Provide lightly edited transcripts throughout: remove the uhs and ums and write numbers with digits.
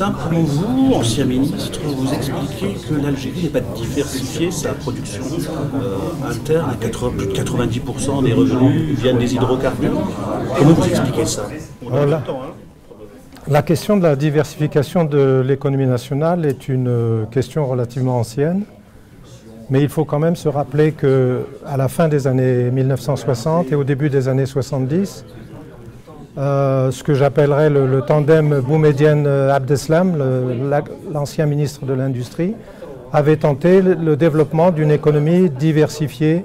simple. Comment vous, ancien ministre, vous expliquez que l'Algérie n'est pas diversifiée sa production interne à plus de 90% des revenus viennent des hydrocarbures? Comment vous expliquez ça? La question de la diversification de l'économie nationale est une question relativement ancienne. Mais il faut quand même se rappeler qu'à la fin des années 1960 et au début des années 70, ce que j'appellerais le tandem Boumedienne-Abdeslam, l'ancien ministre de l'Industrie, avait tenté le développement d'une économie diversifiée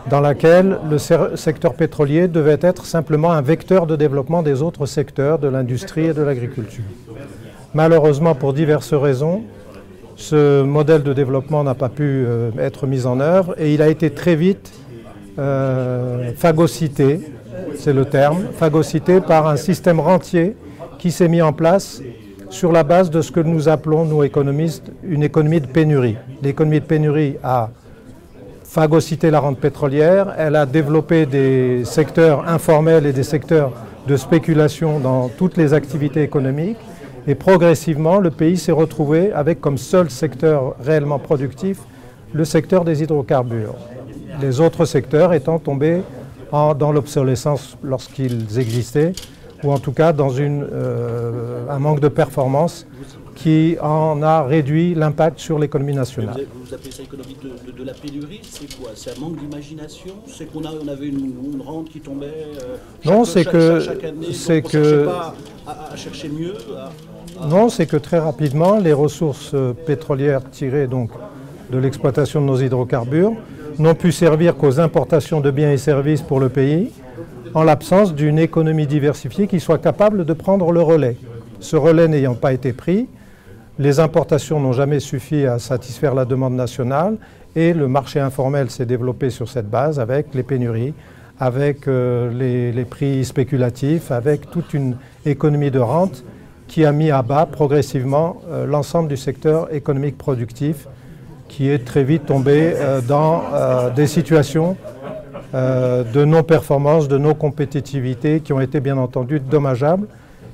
dans laquelle le secteur pétrolier devait être simplement un vecteur de développement des autres secteurs de l'industrie et de l'agriculture. Malheureusement, pour diverses raisons, ce modèle de développement n'a pas pu être mis en œuvre et il a été très vite phagocyté, c'est le terme, phagocyté par un système rentier qui s'est mis en place sur la base de ce que nous appelons, nous économistes, une économie de pénurie. L'économie de pénurie a phagocyté la rente pétrolière, elle a développé des secteurs informels et des secteurs de spéculation dans toutes les activités économiques. Et progressivement, le pays s'est retrouvé avec comme seul secteur réellement productif le secteur des hydrocarbures. Les autres secteurs étant tombés dans l'obsolescence lorsqu'ils existaient, ou en tout cas dans un manque de performance qui en a réduit l'impact sur l'économie nationale. Vous appelez ça économie de la pénurie? C'est quoi? C'est un manque d'imagination? C'est qu'on avait une rente qui tombait chaque année, on ne cherchait pas à chercher mieux? Non, c'est que très rapidement, les ressources pétrolières tirées donc de l'exploitation de nos hydrocarbures n'ont pu servir qu'aux importations de biens et services pour le pays, en l'absence d'une économie diversifiée qui soit capable de prendre le relais. Ce relais n'ayant pas été pris, les importations n'ont jamais suffi à satisfaire la demande nationale et le marché informel s'est développé sur cette base avec les pénuries, avec les prix spéculatifs, avec toute une économie de rente qui a mis à bas progressivement l'ensemble du secteur économique productif qui est très vite tombé dans des situations de non-performance, de non-compétitivité qui ont été bien entendu dommageables.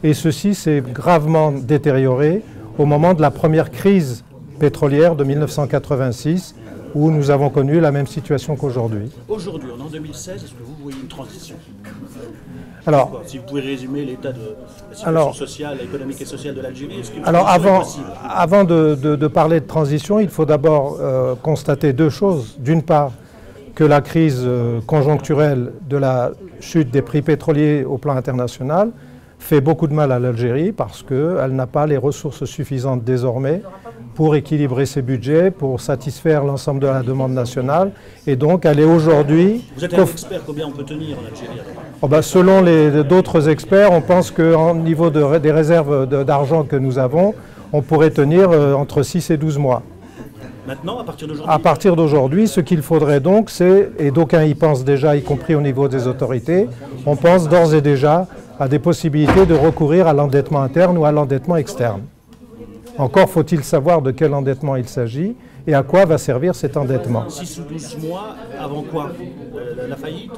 Et ceci s'est gravement détérioré au moment de la première crise pétrolière de 1986 où nous avons connu la même situation qu'aujourd'hui. Aujourd'hui, en 2016, est-ce que vous voyez une transition? Alors, si vous pouvez résumer l'état de la situation sociale, économique et sociale de l'Algérie, est-ce que avant de parler de transition, il faut d'abord constater deux choses. D'une part, que la crise conjoncturelle de la chute des prix pétroliers au plan international fait beaucoup de mal à l'Algérie parce qu'elle n'a pas les ressources suffisantes désormais pour équilibrer ses budgets, pour satisfaire l'ensemble de la demande nationale. Et donc, elle est aujourd'hui... Vous êtes un expert, combien on peut tenir en Algérie alors? Selon d'autres experts, on pense qu'au niveau des réserves d'argent que nous avons, on pourrait tenir entre 6 et 12 mois. Maintenant, à partir d'aujourd'hui? À partir d'aujourd'hui, ce qu'il faudrait donc, c'est, et d'aucuns y pensent déjà, y compris au niveau des autorités, on pense d'ores et déjà à des possibilités de recourir à l'endettement interne ou à l'endettement externe. Encore faut-il savoir de quel endettement il s'agit et à quoi va servir cet endettement. 6 ou 12 mois avant quoi? La faillite?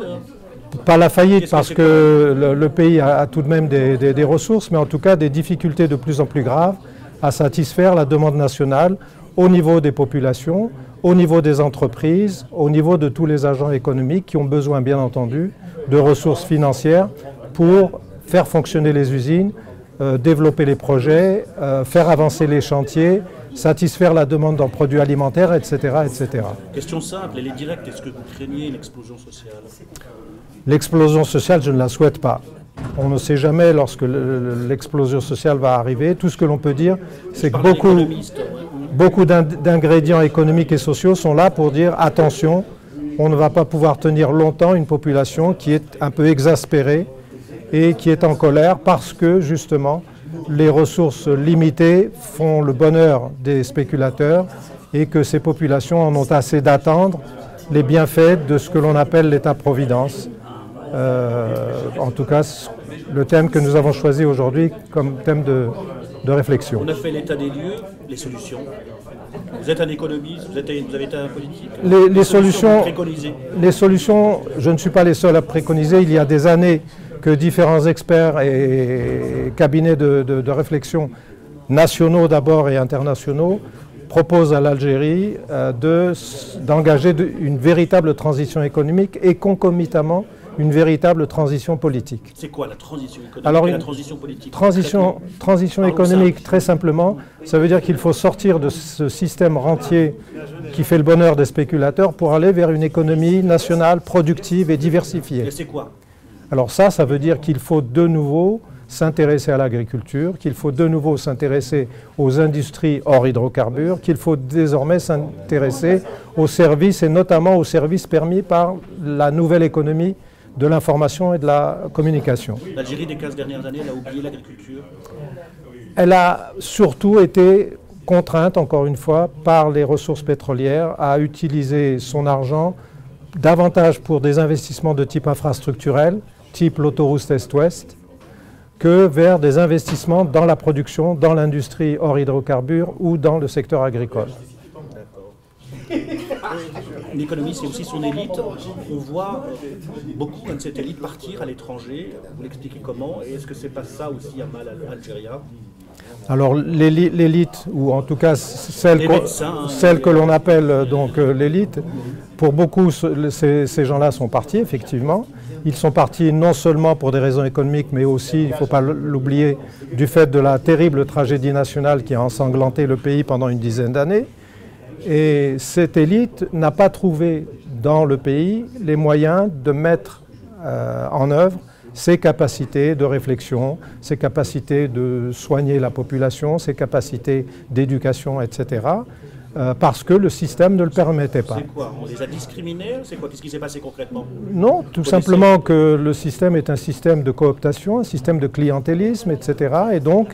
Pas la faillite, parce que le pays a tout de même des ressources, mais en tout cas des difficultés de plus en plus graves à satisfaire la demande nationale au niveau des populations, au niveau des entreprises, au niveau de tous les agents économiques qui ont besoin, bien entendu, de ressources financières pour faire fonctionner les usines, développer les projets, faire avancer les chantiers, satisfaire la demande en produits alimentaires, etc., etc. Question simple, elle est directe. Est-ce que vous craignez une explosion sociale? L'explosion sociale, je ne la souhaite pas. On ne sait jamais lorsque l'explosion sociale va arriver. Tout ce que l'on peut dire, c'est que beaucoup d'ingrédients économiques et sociaux sont là pour dire attention, on ne va pas pouvoir tenir longtemps une population qui est un peu exaspérée et qui est en colère parce que justement les ressources limitées font le bonheur des spéculateurs et que ces populations en ont assez d'attendre les bienfaits de ce que l'on appelle l'État-providence. En tout cas, le thème que nous avons choisi aujourd'hui comme thème de réflexion. On a fait l'état des lieux, les solutions. Vous êtes un économiste, vous avez été un politique. Les solutions, je ne suis pas les seuls à préconiser. Il y a des années que différents experts et cabinets de réflexion nationaux d'abord et internationaux, propose à l'Algérie d'engager une véritable transition économique et concomitamment une véritable transition politique. C'est quoi la transition économique Alors, et la transition politique? Transition économique, très simplement, ça veut dire qu'il faut sortir de ce système rentier qui fait le bonheur des spéculateurs pour aller vers une économie nationale productive et diversifiée. Et c'est quoi? Alors ça veut dire qu'il faut de nouveau s'intéresser à l'agriculture, qu'il faut de nouveau s'intéresser aux industries hors hydrocarbures, qu'il faut désormais s'intéresser aux services et notamment aux services permis par la nouvelle économie de l'information et de la communication. L'Algérie des 15 dernières années, elle a oublié l'agriculture. Elle a surtout été contrainte, encore une fois, par les ressources pétrolières à utiliser son argent davantage pour des investissements de type infrastructurel, type l'autoroute Est-Ouest, que vers des investissements dans la production, dans l'industrie hors hydrocarbures ou dans le secteur agricole. L'économie, c'est aussi son élite. On voit beaucoup de cette élite partir à l'étranger. Vous l'expliquez comment? Et est-ce que c'est pas ça aussi un mal algérien? Alors l'élite, ou en tout cas celle que l'on appelle donc l'élite, pour beaucoup ces gens-là sont partis effectivement. Ils sont partis non seulement pour des raisons économiques, mais aussi, il ne faut pas l'oublier, du fait de la terrible tragédie nationale qui a ensanglanté le pays pendant une dizaine d'années. Et cette élite n'a pas trouvé dans le pays les moyens de mettre en œuvre ses capacités de réflexion, ses capacités de soigner la population, ses capacités d'éducation, etc. Parce que le système ne le permettait pas. C'est quoi? On les a discriminés? C'est quoi? Qu'est-ce qui s'est passé concrètement? Non, tout simplement que le système est un système de cooptation, un système de clientélisme, etc. Et donc,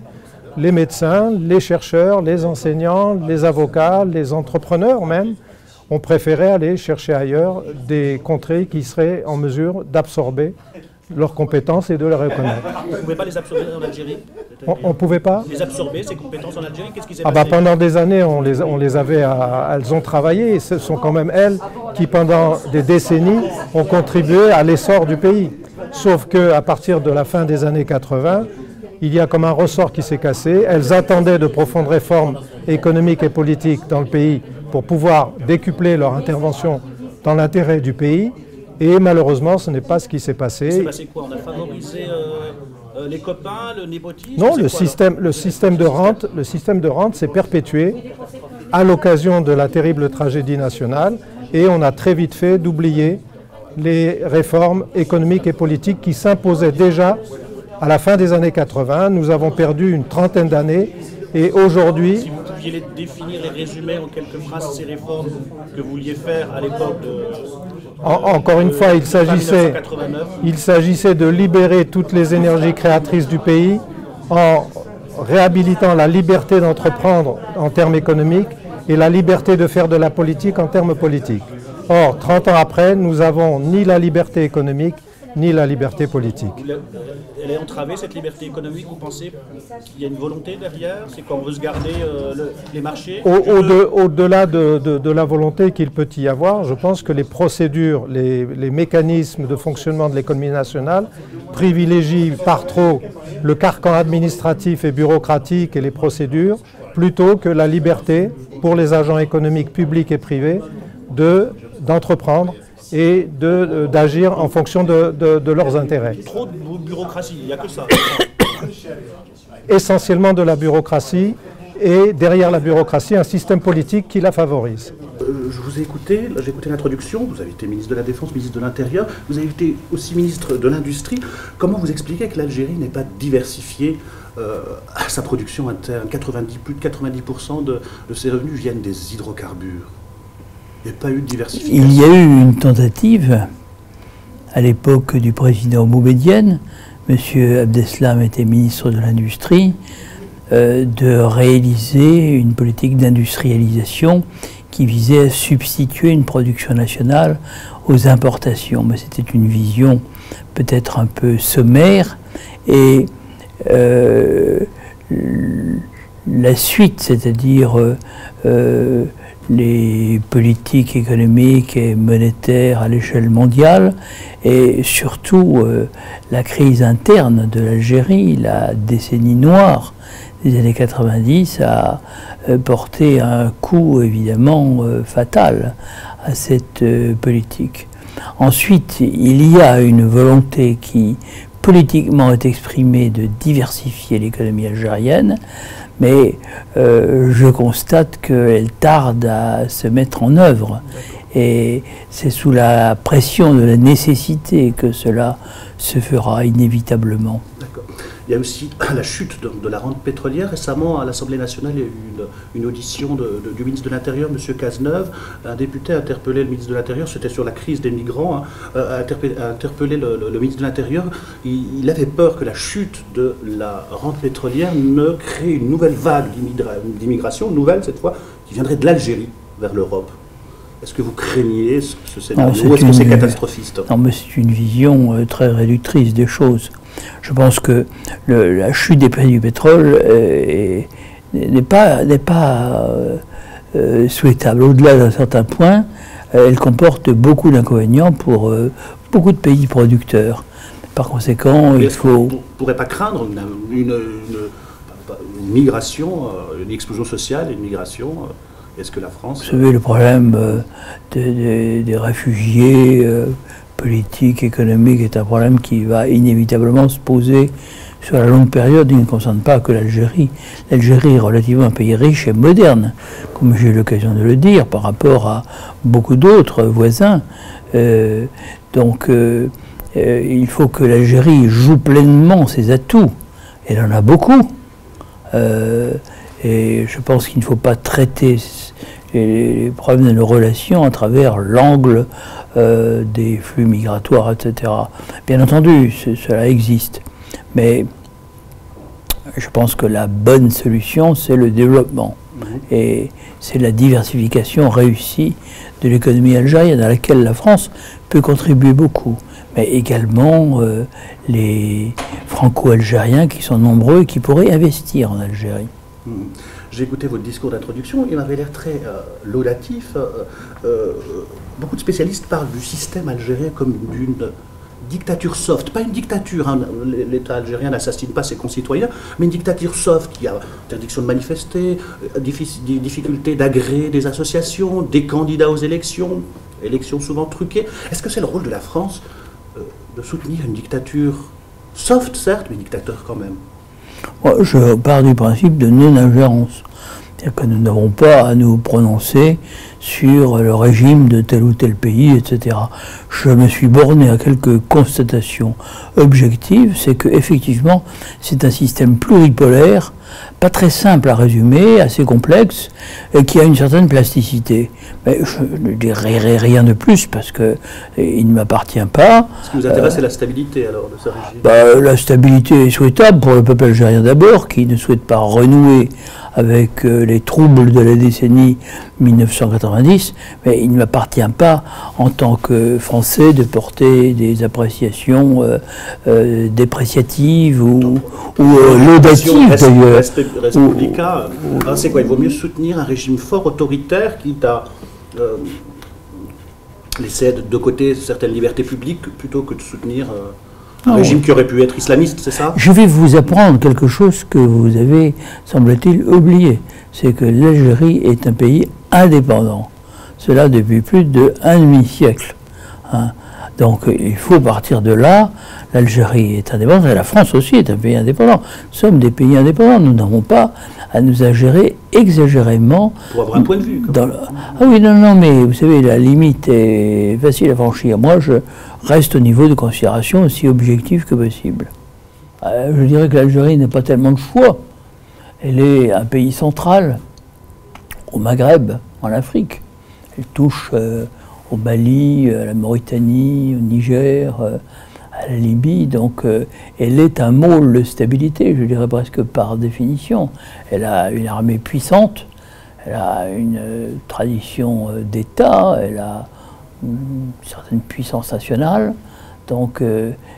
les médecins, les chercheurs, les enseignants, les avocats, les entrepreneurs même, ont préféré aller chercher ailleurs des contrées qui seraient en mesure d'absorber leurs compétences et de les reconnaître. On ne pouvait pas les absorber en Algérie? On ne pouvait pas les absorber, ces compétences en Algérie? Qu'est-ce qui s'est passé? Pendant des années, on les avait elles ont travaillé, et ce sont quand même elles qui, pendant des décennies, ont contribué à l'essor du pays. Sauf qu'à partir de la fin des années 80, il y a comme un ressort qui s'est cassé. Elles attendaient de profondes réformes économiques et politiques dans le pays pour pouvoir décupler leur intervention dans l'intérêt du pays. Et malheureusement, ce n'est pas ce qui s'est passé. Il s'est passé quoi? On a favorisé les copains, le népotisme? Non, le système de rente s'est perpétué à l'occasion de la terrible tragédie nationale et on a très vite fait d'oublier les réformes économiques et politiques qui s'imposaient déjà à la fin des années 80. Nous avons perdu une trentaine d'années et aujourd'hui... Si vous pouviez les définir et résumer en quelques phrases ces réformes que vous vouliez faire à l'époque de... Encore une fois, il s'agissait de libérer toutes les énergies créatrices du pays en réhabilitant la liberté d'entreprendre en termes économiques et la liberté de faire de la politique en termes politiques. Or, 30 ans après, nous n'avons ni la liberté économique ni la liberté politique. Elle est entravée, cette liberté économique, vous pensez qu'il y a une volonté derrière? C'est quand on veut se garder les marchés? Au-delà de la volonté qu'il peut y avoir, je pense que les procédures, les mécanismes de fonctionnement de l'économie nationale privilégient par trop le carcan administratif et bureaucratique et les procédures, plutôt que la liberté pour les agents économiques publics et privés d'entreprendre et d'agir en fonction de leurs intérêts. Trop de bureaucratie, il n'y a que ça. Essentiellement de la bureaucratie et derrière la bureaucratie, un système politique qui la favorise. Je vous ai écouté, j'ai écouté l'introduction, vous avez été ministre de la Défense, ministre de l'Intérieur, vous avez été aussi ministre de l'Industrie. Comment vous expliquez que l'Algérie n'est pas diversifiée à sa production interne? Plus de 90% de ses revenus viennent des hydrocarbures. Il n'y a pas eu de diversification. Il y a eu une tentative à l'époque du président Boumedienne, M. Abdeslam était ministre de l'Industrie, de réaliser une politique d'industrialisation qui visait à substituer une production nationale aux importations. Mais c'était une vision peut-être un peu sommaire et la suite, c'est-à-dire les politiques économiques et monétaires à l'échelle mondiale, et surtout la crise interne de l'Algérie, la décennie noire des années 90 a porté un coup évidemment fatal à cette politique. Ensuite, il y a une volonté qui politiquement est exprimée de diversifier l'économie algérienne, mais je constate qu'elle tarde à se mettre en œuvre. Et c'est sous la pression de la nécessité que cela se fera inévitablement. D'accord. Il y a aussi la chute de la rente pétrolière. Récemment, à l'Assemblée nationale, il y a eu une audition du ministre de l'Intérieur, M. Cazeneuve. Un député a interpellé le ministre de l'Intérieur, c'était sur la crise des migrants, a interpellé le ministre de l'Intérieur. Il avait peur que la chute de la rente pétrolière ne crée une nouvelle vague d'immigration, nouvelle cette fois, qui viendrait de l'Algérie vers l'Europe. Est-ce que vous craignez ce scénario ou est-ce que c'est catastrophiste? Non, mais c'est une vision très réductrice des choses. Je pense que la chute des prix du pétrole n'est pas souhaitable. Au-delà d'un certain point, elle comporte beaucoup d'inconvénients pour beaucoup de pays producteurs. Par conséquent, il faut... On ne pourrait pas craindre une migration, une explosion sociale, une migration. Est-ce que la France... Vous savez, le problème des réfugiés politiques, économiques est un problème qui va inévitablement se poser sur la longue période. Il ne concerne pas que l'Algérie. L'Algérie est relativement un pays riche et moderne, comme j'ai eu l'occasion de le dire, par rapport à beaucoup d'autres voisins. Donc, il faut que l'Algérie joue pleinement ses atouts. Elle en a beaucoup. Et je pense qu'il ne faut pas traiter les problèmes de nos relations à travers l'angle des flux migratoires, etc. Bien entendu, cela existe. Mais je pense que la bonne solution, c'est le développement. Et c'est la diversification réussie de l'économie algérienne, à laquelle la France peut contribuer beaucoup. Mais également les franco-algériens qui sont nombreux et qui pourraient investir en Algérie. J'ai écouté votre discours d'introduction, il m'avait l'air très laudatif. Beaucoup de spécialistes parlent du système algérien comme d'une dictature soft, pas une dictature, hein. L'État algérien n'assassine pas ses concitoyens, mais une dictature soft qui a interdiction de manifester, difficulté d'agréer des associations, des candidats aux élections, élections souvent truquées. Est-ce que c'est le rôle de la France de soutenir une dictature soft, certes, mais dictateur quand même? Moi, je pars du principe de non-ingérence. C'est-à-dire que nous n'avons pas à nous prononcer sur le régime de tel ou tel pays, etc. Je me suis borné à quelques constatations objectives, c'est qu'effectivement, c'est un système pluripolaire, pas très simple à résumer, assez complexe, et qui a une certaine plasticité. Mais je ne dirai rien de plus parce qu'il ne m'appartient pas. Ce qui vous intéresse, c'est la stabilité alors de ce régime? La stabilité est souhaitable pour le peuple algérien d'abord, qui ne souhaite pas renouer avec les troubles de la décennie 1990, mais il ne m'appartient pas, en tant que Français, de porter des appréciations dépréciatives ou laudatives d'ailleurs. C'est quoi? Il vaut mieux soutenir un régime fort, autoritaire, qui laisser de côté certaines libertés publiques, plutôt que de soutenir un régime qui aurait pu être islamiste, c'est ça? Je vais vous apprendre quelque chose que vous avez, semble-t-il, oublié. C'est que l'Algérie est un pays indépendant. Cela depuis plus d'un demi-siècle. Hein. Donc il faut partir de là. L'Algérie est indépendante et la France aussi est un pays indépendant. Nous sommes des pays indépendants. Nous n'avons pas à nous ingérer exagérément. Pour avoir un point de vue. Ah oui, non, mais vous savez, la limite est facile à franchir. Moi, je reste au niveau de considération aussi objectif que possible. Je dirais que l'Algérie n'a pas tellement de choix. Elle est un pays central, au Maghreb, en Afrique. Elle touche au Mali, à la Mauritanie, au Niger, à la Libye. Donc elle est un môle de stabilité, je dirais presque par définition. Elle a une armée puissante, elle a une tradition d'État, elle a une certaine puissance nationale. Donc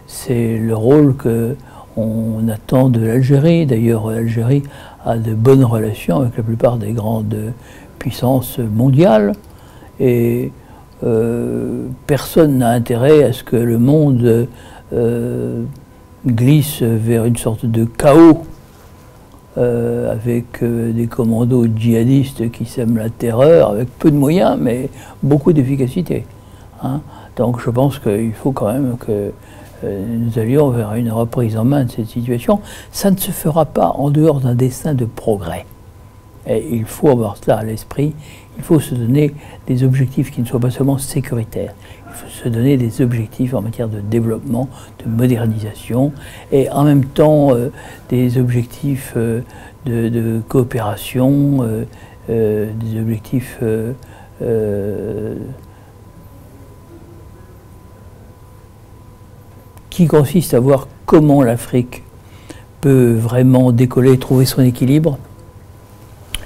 c'est le rôle qu'on attend de l'Algérie. D'ailleurs, l'Algérie a de bonnes relations avec la plupart des grandes puissances mondiales. Et personne n'a intérêt à ce que le monde glisse vers une sorte de chaos avec des commandos djihadistes qui sèment la terreur, avec peu de moyens, mais beaucoup d'efficacité. Hein. Donc je pense qu'il faut quand même que nous allions vers une reprise en main de cette situation. Ça ne se fera pas en dehors d'un dessein de progrès. Et il faut avoir cela à l'esprit. Il faut se donner des objectifs qui ne soient pas seulement sécuritaires. Il faut se donner des objectifs en matière de développement, de modernisation, et en même temps des objectifs de coopération, des objectifs qui consistent à voir comment l'Afrique peut vraiment décoller, trouver son équilibre,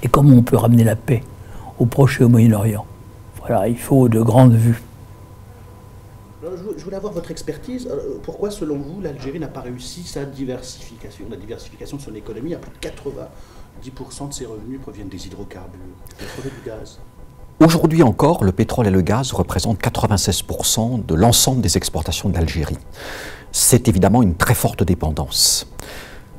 et comment on peut ramener la paix au Proche et au Moyen-Orient. Voilà, il faut de grandes vues. Je voulais avoir votre expertise. Pourquoi, selon vous, l'Algérie n'a pas réussi sa diversification, la diversification de son économie? À plus de 90% de ses revenus proviennent des hydrocarbures, du pétrole et du gaz. Aujourd'hui encore, le pétrole et le gaz représentent 96% de l'ensemble des exportations de l'Algérie. C'est évidemment une très forte dépendance.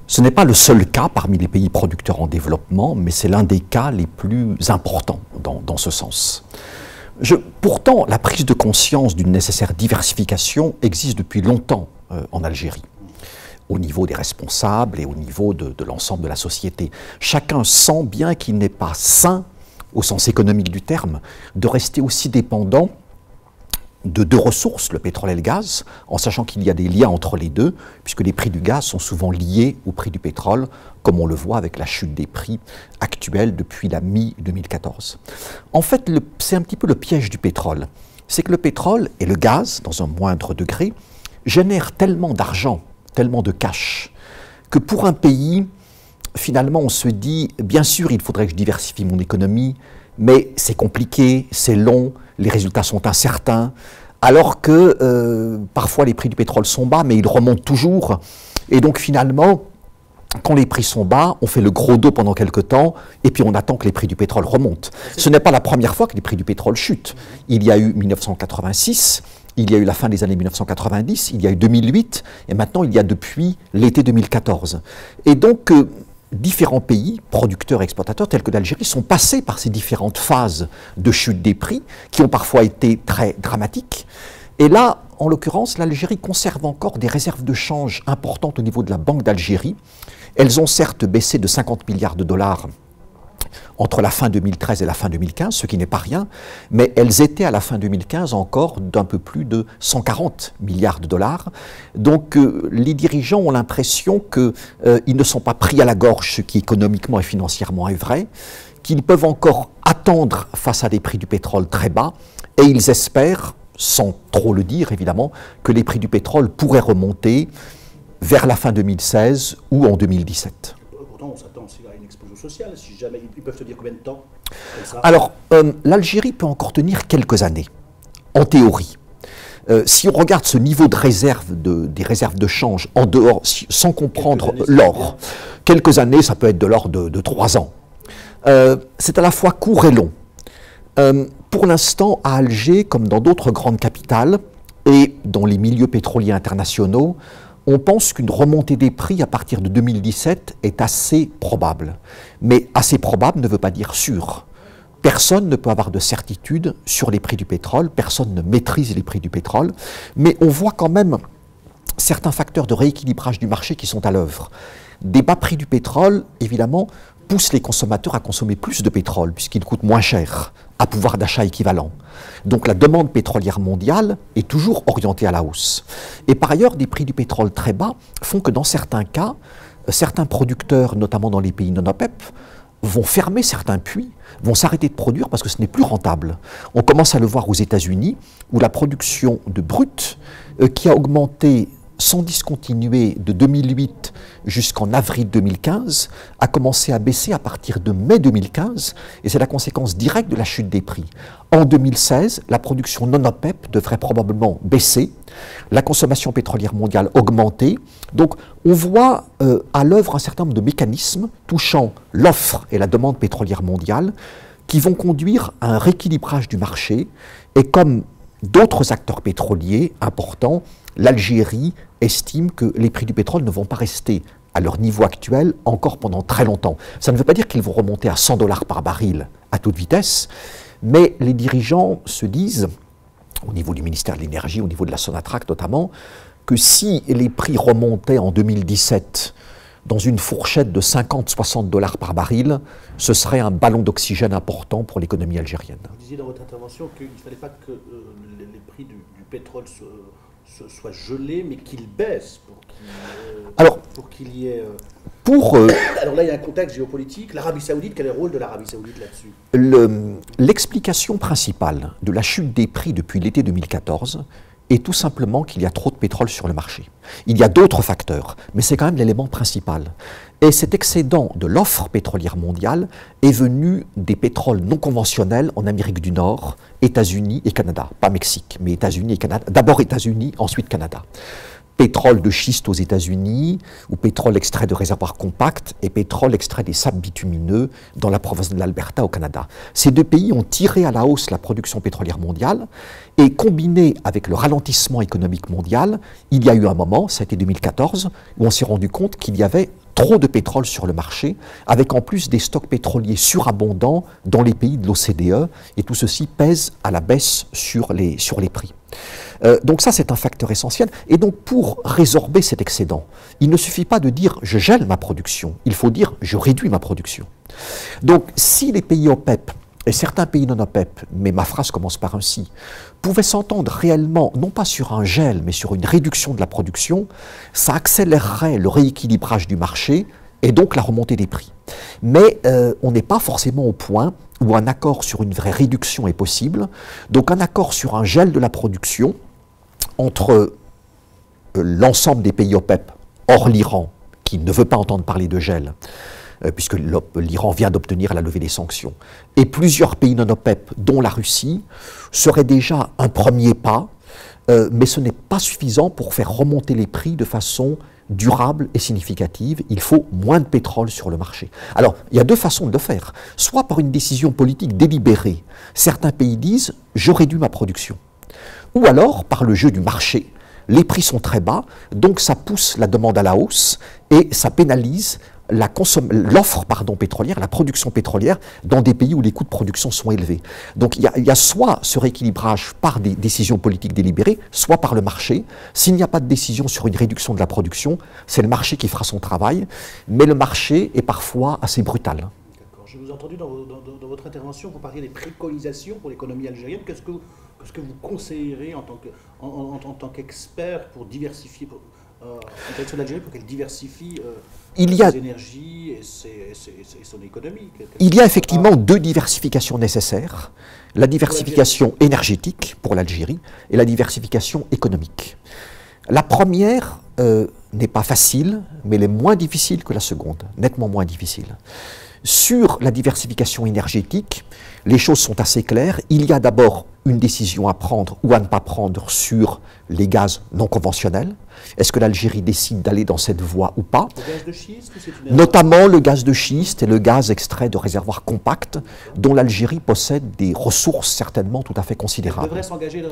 Ce n'est pas le seul cas parmi les pays producteurs en développement, mais c'est l'un des cas les plus importants dans ce sens. Pourtant, la prise de conscience d'une nécessaire diversification existe depuis longtemps en Algérie, au niveau des responsables et au niveau de l'ensemble de la société. Chacun sent bien qu'il n'est pas sain, au sens économique du terme, de rester aussi dépendant de deux ressources, le pétrole et le gaz, en sachant qu'il y a des liens entre les deux, puisque les prix du gaz sont souvent liés au prix du pétrole, comme on le voit avec la chute des prix actuels depuis la mi-2014. En fait, c'est un petit peu le piège du pétrole. C'est que le pétrole et le gaz, dans un moindre degré, génèrent tellement d'argent, tellement de cash, que pour un pays, finalement, on se dit, bien sûr, il faudrait que je diversifie mon économie, mais c'est compliqué, c'est long, les résultats sont incertains, alors que parfois les prix du pétrole sont bas, mais ils remontent toujours. Et donc finalement, quand les prix sont bas, on fait le gros dos pendant quelques temps, et puis on attend que les prix du pétrole remontent. Ce n'est pas la première fois que les prix du pétrole chutent. Il y a eu 1986, il y a eu la fin des années 1990, il y a eu 2008, et maintenant il y a depuis l'été 2014. Et donc, différents pays, producteurs et exportateurs, tels que l'Algérie, sont passés par ces différentes phases de chute des prix, qui ont parfois été très dramatiques. Et là, en l'occurrence, l'Algérie conserve encore des réserves de change importantes au niveau de la Banque d'Algérie. Elles ont certes baissé de 50 milliards de dollars entre la fin 2013 et la fin 2015, ce qui n'est pas rien, mais elles étaient à la fin 2015 encore d'un peu plus de 140 milliards de dollars. Donc les dirigeants ont l'impression qu'ils ne sont pas pris à la gorge, ce qui économiquement et financièrement est vrai, qu'ils peuvent encore attendre face à des prix du pétrole très bas, et ils espèrent, sans trop le dire évidemment, que les prix du pétrole pourraient remonter vers la fin 2016 ou en 2017. Pourtant, on s'attend aussi à une explosion sociale, si jamais ils peuvent te dire combien de temps comme ça. Alors, l'Algérie peut encore tenir quelques années, en théorie. Si on regarde ce niveau de réserve des réserves de change en dehors, sans comprendre l'or, quelques années, ça peut être de l'ordre de 3 ans. C'est à la fois court et long. Pour l'instant, à Alger, comme dans d'autres grandes capitales et dans les milieux pétroliers internationaux, on pense qu'une remontée des prix à partir de 2017 est assez probable. Mais assez probable ne veut pas dire sûr. Personne ne peut avoir de certitude sur les prix du pétrole, personne ne maîtrise les prix du pétrole, mais on voit quand même certains facteurs de rééquilibrage du marché qui sont à l'œuvre. Des bas prix du pétrole, évidemment, poussent les consommateurs à consommer plus de pétrole, puisqu'il coûte moins cher, à pouvoir d'achat équivalent. Donc la demande pétrolière mondiale est toujours orientée à la hausse. Et par ailleurs, des prix du pétrole très bas font que dans certains cas, certains producteurs, notamment dans les pays non OPEP, vont fermer certains puits, vont s'arrêter de produire parce que ce n'est plus rentable. On commence à le voir aux États-Unis, où la production de brut, qui a augmenté sans discontinuer de 2008 jusqu'en avril 2015, a commencé à baisser à partir de mai 2015, et c'est la conséquence directe de la chute des prix. En 2016, la production non OPEP devrait probablement baisser, la consommation pétrolière mondiale augmenter. Donc on voit à l'œuvre un certain nombre de mécanismes touchant l'offre et la demande pétrolière mondiale qui vont conduire à un rééquilibrage du marché, et comme d'autres acteurs pétroliers importants, l'Algérie estime que les prix du pétrole ne vont pas rester à leur niveau actuel encore pendant très longtemps. Ça ne veut pas dire qu'ils vont remonter à 100 $ par baril à toute vitesse, mais les dirigeants se disent, au niveau du ministère de l'Énergie, au niveau de la Sonatrach notamment, que si les prix remontaient en 2017 dans une fourchette de 50-60 $ par baril, ce serait un ballon d'oxygène important pour l'économie algérienne. Vous disiez dans votre intervention qu'il ne fallait pas que les prix du pétrole soient gelés, mais qu'ils baissent pour qu'il y ait... Alors là, il y a un contexte géopolitique. L'Arabie Saoudite, quel est le rôle de l'Arabie Saoudite là-dessus? L'explication principale de la chute des prix depuis l'été 2014 est tout simplement qu'il y a trop de pétrole sur le marché. Il y a d'autres facteurs, mais c'est quand même l'élément principal. Et cet excédent de l'offre pétrolière mondiale est venu des pétroles non conventionnels en Amérique du Nord, États-Unis et Canada. Pas Mexique, mais États-Unis et Canada. D'abord États-Unis, ensuite Canada. Pétrole de schiste aux États-Unis, ou pétrole extrait de réservoirs compacts, et pétrole extrait des sables bitumineux dans la province de l'Alberta au Canada. Ces deux pays ont tiré à la hausse la production pétrolière mondiale, et combiné avec le ralentissement économique mondial, il y a eu un moment, ça a été 2014, où on s'est rendu compte qu'il y avait trop de pétrole sur le marché, avec en plus des stocks pétroliers surabondants dans les pays de l'OCDE, et tout ceci pèse à la baisse sur les prix. Donc ça, c'est un facteur essentiel. Et donc, pour résorber cet excédent, il ne suffit pas de dire « je gèle ma production », il faut dire « je réduis ma production ». Donc, si les pays OPEP et certains pays non OPEP, mais ma phrase commence par un « si », pouvaient s'entendre réellement, non pas sur un gel, mais sur une réduction de la production, ça accélérerait le rééquilibrage du marché et donc la remontée des prix. Mais on n'est pas forcément au point où un accord sur une vraie réduction est possible. Donc un accord sur un gel de la production entre l'ensemble des pays OPEP, hors l'Iran, qui ne veut pas entendre parler de gel, puisque l'Iran vient d'obtenir la levée des sanctions, et plusieurs pays non OPEP, dont la Russie, serait déjà un premier pas, mais ce n'est pas suffisant pour faire remonter les prix de façon durable et significative. Il faut moins de pétrole sur le marché. Alors, il y a deux façons de le faire. Soit par une décision politique délibérée. Certains pays disent « je réduis ma production ». Ou alors, par le jeu du marché, les prix sont très bas, donc ça pousse la demande à la hausse et ça pénalise l'offre pétrolière, la production pétrolière dans des pays où les coûts de production sont élevés. Donc il y a soit ce rééquilibrage par des décisions politiques délibérées, soit par le marché. S'il n'y a pas de décision sur une réduction de la production, c'est le marché qui fera son travail, mais le marché est parfois assez brutal. D'accord. Je vous ai entendu dans votre intervention, vous parliez des préconisations pour l'économie algérienne. Qu'est-ce que vous conseillerez en tant qu'expert pour diversifier l'État d'Algérie pour qu'elle diversifie ses énergies et son économie? Il y a effectivement deux diversifications nécessaires. La diversification énergétique pour l'Algérie et la diversification économique. La première n'est pas facile, mais elle est moins difficile que la seconde, nettement moins difficile. Sur la diversification énergétique, les choses sont assez claires. Il y a d'abord une décision à prendre ou à ne pas prendre sur les gaz non conventionnels. Est-ce que l'Algérie décide d'aller dans cette voie ou pas? Le gaz de schiste, notamment le gaz de schiste et le gaz extrait de réservoirs compacts, dont l'Algérie possède des ressources certainement tout à fait considérables. Elle devrait s'engager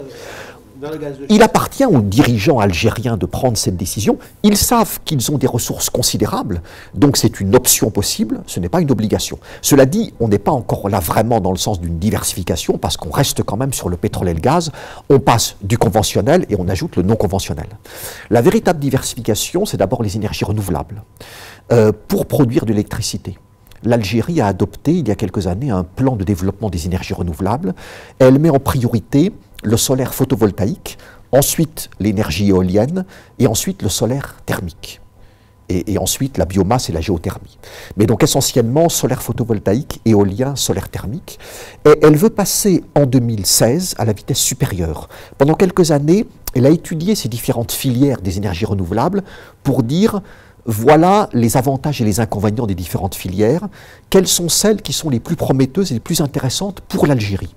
vers le gaz de schiste. Il appartient aux dirigeants algériens de prendre cette décision. Ils savent qu'ils ont des ressources considérables, donc c'est une option possible, ce n'est pas une obligation. Cela dit, on n'est pas encore là vraiment dans le sens d'une diversification, parce qu'on reste quand même sur le pétrole et le gaz. On passe du conventionnel et on ajoute le non conventionnel. La véritable diversification, c'est d'abord les énergies renouvelables, pour produire de l'électricité. L'Algérie a adopté, il y a quelques années, un plan de développement des énergies renouvelables. Elle met en priorité le solaire photovoltaïque, ensuite l'énergie éolienne, et ensuite le solaire thermique. Et ensuite la biomasse et la géothermie. Mais donc essentiellement solaire photovoltaïque, éolien, solaire thermique. Et elle veut passer en 2016 à la vitesse supérieure. Pendant quelques années, elle a étudié ces différentes filières des énergies renouvelables pour dire voilà les avantages et les inconvénients des différentes filières, quelles sont celles qui sont les plus prometteuses et les plus intéressantes pour l'Algérie.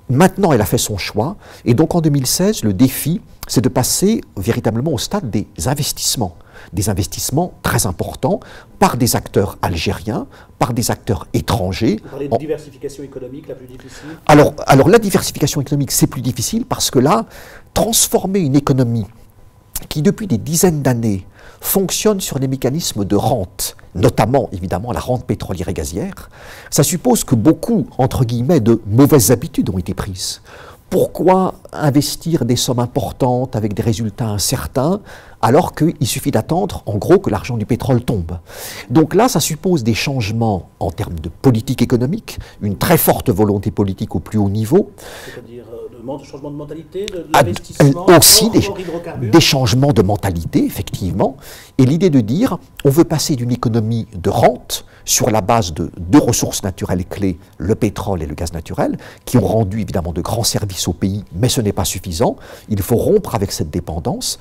Maintenant, elle a fait son choix, et donc en 2016, le défi, c'est de passer véritablement au stade des investissements très importants par des acteurs algériens, par des acteurs étrangers. Vous parlez de diversification économique la plus difficile? Alors la diversification économique, c'est plus difficile parce que là, transformer une économie qui, depuis des dizaines d'années, fonctionne sur des mécanismes de rente, notamment évidemment la rente pétrolière et gazière, ça suppose que beaucoup, entre guillemets, de mauvaises habitudes ont été prises. Pourquoi investir des sommes importantes avec des résultats incertains alors qu'il suffit d'attendre, en gros, que l'argent du pétrole tombe? Donc là, ça suppose des changements en termes de politique économique, une très forte volonté politique au plus haut niveau. C'est-à-dire changement de mentalité, de l'investissement, aussi des changements de mentalité, effectivement. Et l'idée de dire, on veut passer d'une économie de rente sur la base de deux ressources naturelles clés, le pétrole et le gaz naturel, qui ont rendu évidemment de grands services au pays, mais ce n'est pas suffisant. Il faut rompre avec cette dépendance.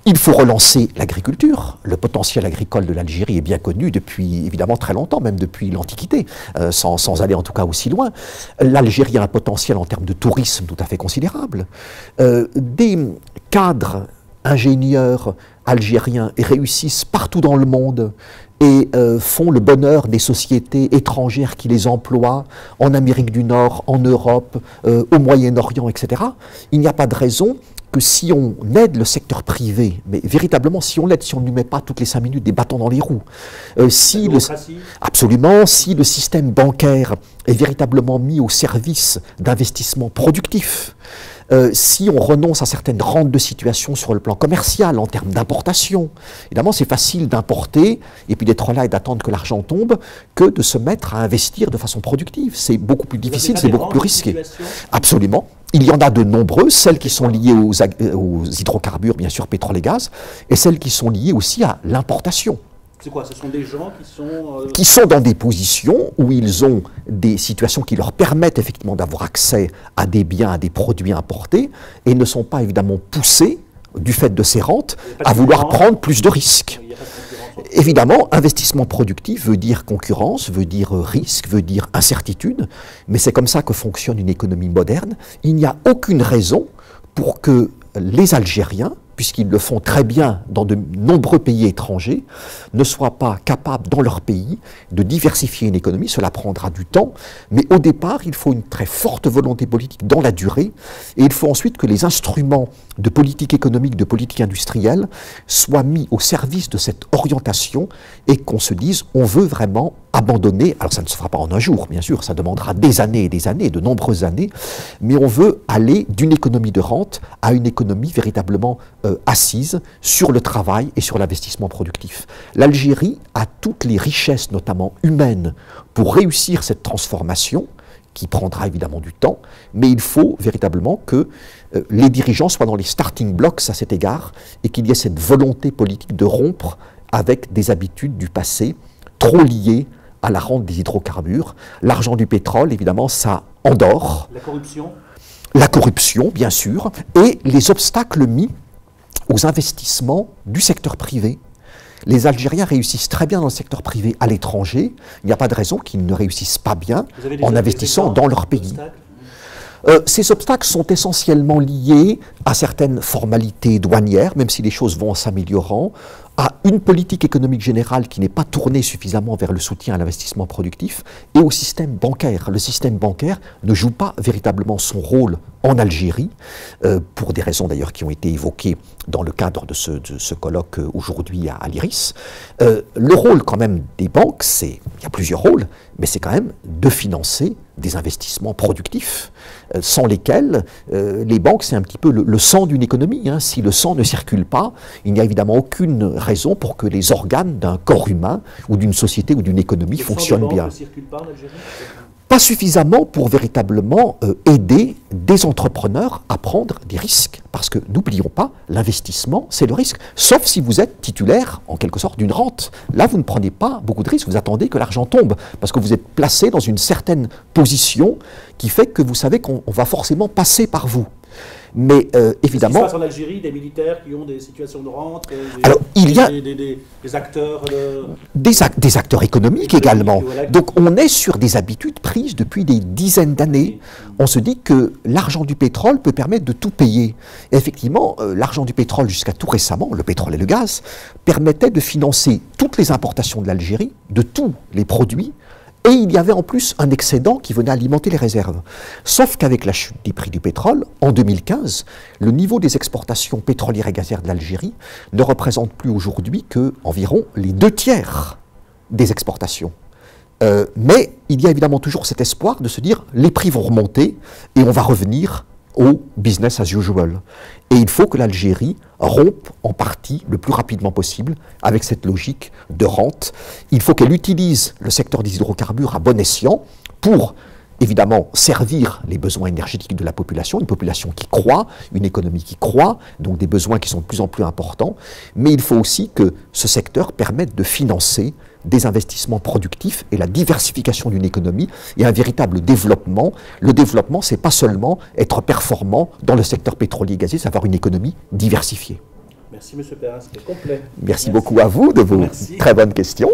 Il faut relancer l'agriculture. Le potentiel agricole de l'Algérie est bien connu depuis évidemment très longtemps, même depuis l'Antiquité, sans aller en tout cas aussi loin. L'Algérie a un potentiel en termes de tourisme tout à fait considérable. Des cadres ingénieurs algériens réussissent partout dans le monde et font le bonheur des sociétés étrangères qui les emploient en Amérique du Nord, en Europe, au Moyen-Orient, etc. Il n'y a pas de raison que si on aide le secteur privé, mais véritablement si on l'aide, si on ne lui met pas toutes les 5 minutes des bâtons dans les roues, absolument, si le système bancaire est véritablement mis au service d'investissements productifs, si on renonce à certaines rentes de situation sur le plan commercial, en termes d'importation, évidemment c'est facile d'importer et puis d'être là et d'attendre que l'argent tombe que de se mettre à investir de façon productive. C'est beaucoup plus difficile, c'est beaucoup plus risqué. Absolument. Il y en a de nombreuses, celles qui sont liées aux hydrocarbures, bien sûr, pétrole et gaz, et celles qui sont liées aussi à l'importation. C'est quoi? Ce sont des gens qui sont dans des positions où ils ont des situations qui leur permettent effectivement d'avoir accès à des biens, à des produits importés, et ne sont pas évidemment poussés, du fait de ces rentes, à vouloir prendre plus de risques. Évidemment, investissement productif veut dire concurrence, veut dire risque, veut dire incertitude, mais c'est comme ça que fonctionne une économie moderne. Il n'y a aucune raison pour que les Algériens, puisqu'ils le font très bien dans de nombreux pays étrangers, ne soient pas capables dans leur pays de diversifier une économie. Cela prendra du temps, mais au départ, il faut une très forte volonté politique dans la durée, et il faut ensuite que les instruments de politique économique, de politique industrielle, soient mis au service de cette orientation, et qu'on se dise, on veut vraiment abandonner, alors ça ne se fera pas en un jour, bien sûr, ça demandera des années et des années, de nombreuses années, mais on veut aller d'une économie de rente à une économie véritablement assise sur le travail et sur l'investissement productif. L'Algérie a toutes les richesses, notamment humaines, pour réussir cette transformation, qui prendra évidemment du temps, mais il faut véritablement que les dirigeants soient dans les starting blocks à cet égard, et qu'il y ait cette volonté politique de rompre avec des habitudes du passé, trop liées à la rente des hydrocarbures. L'argent du pétrole, évidemment, ça endort. La corruption? La corruption, bien sûr, et les obstacles mis aux investissements du secteur privé. Les Algériens réussissent très bien dans le secteur privé à l'étranger. Il n'y a pas de raison qu'ils ne réussissent pas bien en investissant dans leur pays. Ces obstacles sont essentiellement liés à certaines formalités douanières, même si les choses vont en s'améliorant, à une politique économique générale qui n'est pas tournée suffisamment vers le soutien à l'investissement productif, et au système bancaire. Le système bancaire ne joue pas véritablement son rôle en Algérie, pour des raisons d'ailleurs qui ont été évoquées dans le cadre de ce colloque aujourd'hui à l'IRIS. Le rôle quand même des banques, il y a plusieurs rôles, mais c'est quand même de financer des investissements productifs, sans lesquels les banques, c'est un petit peu le sang d'une économie. Hein. Si le sang ne circule pas, il n'y a évidemment aucune raison pour que les organes d'un corps humain ou d'une société ou d'une économie fonctionnent bien. Le sang des banques ne circule pas en Algérie ? Pas suffisamment pour véritablement aider des entrepreneurs à prendre des risques. Parce que n'oublions pas, l'investissement, c'est le risque. Sauf si vous êtes titulaire, en quelque sorte, d'une rente. Là, vous ne prenez pas beaucoup de risques, vous attendez que l'argent tombe. Parce que vous êtes placé dans une certaine position qui fait que vous savez qu'on va forcément passer par vous. Mais évidemment... Qu'est-ce qui se passe en Algérie, des militaires qui ont des situations de rente, alors, il y a des acteurs... Des acteurs économiques également. Voilà. Donc on est sur des habitudes prises depuis des dizaines d'années. On se dit que l'argent du pétrole peut permettre de tout payer. Et effectivement, l'argent du pétrole, jusqu'à tout récemment, le pétrole et le gaz, permettait de financer toutes les importations de l'Algérie, de tous les produits, et il y avait en plus un excédent qui venait alimenter les réserves. Sauf qu'avec la chute des prix du pétrole, en 2015, le niveau des exportations pétrolières et gazières de l'Algérie ne représente plus aujourd'hui qu'environ les 2/3 des exportations. Mais il y a évidemment toujours cet espoir de se dire les prix vont remonter et on va revenir au business as usual. Et il faut que l'Algérie rompe en partie le plus rapidement possible avec cette logique de rente. Il faut qu'elle utilise le secteur des hydrocarbures à bon escient pour évidemment servir les besoins énergétiques de la population, une population qui croît, une économie qui croît, donc des besoins qui sont de plus en plus importants, mais il faut aussi que ce secteur permette de financer des investissements productifs et la diversification d'une économie et un véritable développement. Le développement, c'est pas seulement être performant dans le secteur pétrolier et gazier, c'est avoir une économie diversifiée. Merci M. Perrin, c'était complet. Merci beaucoup à vous de vos très bonnes questions.